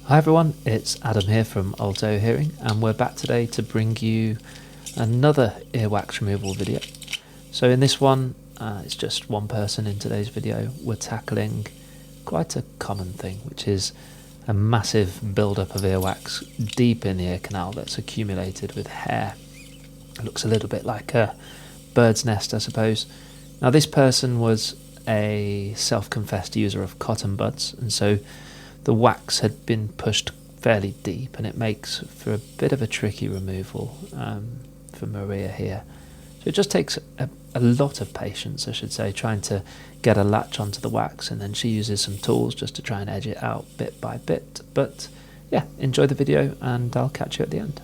Hi everyone, it's Adam here from Alto Hearing, and we're back today to bring you another earwax removal video. So in this one, it's just one person in today's video. We're tackling quite a common thing, which is a massive build-up of earwax deep in the ear canal that's accumulated with hair. It looks a little bit like a bird's nest, I suppose. Now this person was a self-confessed user of cotton buds, and so the wax had been pushed fairly deep, and it makes for a bit of a tricky removal for Maria here. So it just takes a lot of patience, I should say, trying to get a latch onto the wax, and then she uses some tools just to try and edge it out bit by bit. But yeah, enjoy the video and I'll catch you at the end.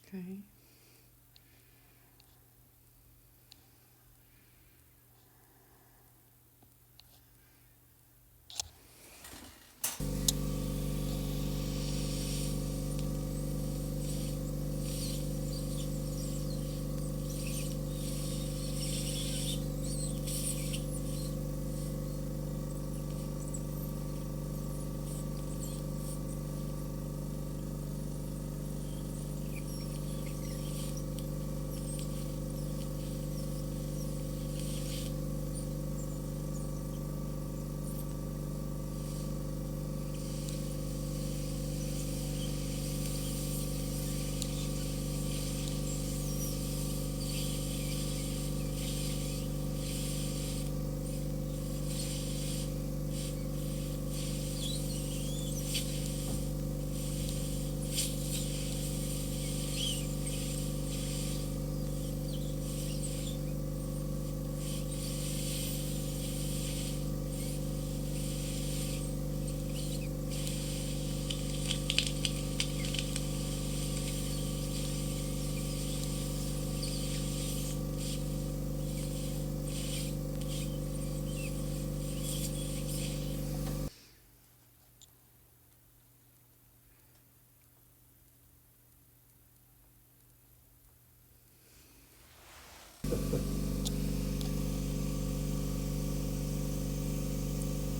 Okay.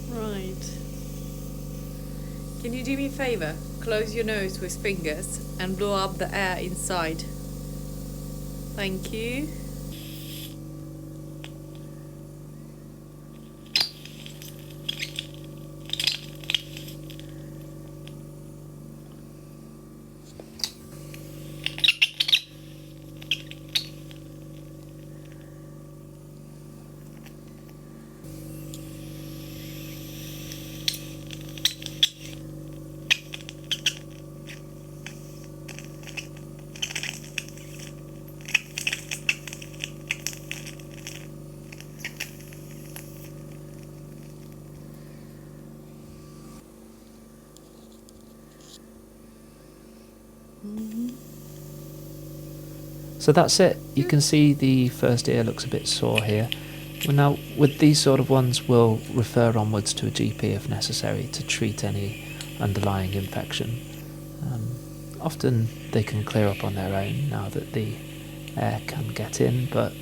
Right. Can you do me a favor? Close your nose with fingers and blow up the air inside. Thank you. So that's it. You can see the first ear looks a bit sore here. Well, now with these sort of ones we'll refer onwards to a GP if necessary to treat any underlying infection. Often they can clear up on their own now that the air can get in, but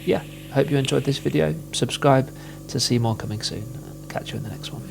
yeah, hope you enjoyed this video. Subscribe to see more coming soon. Catch you in the next one.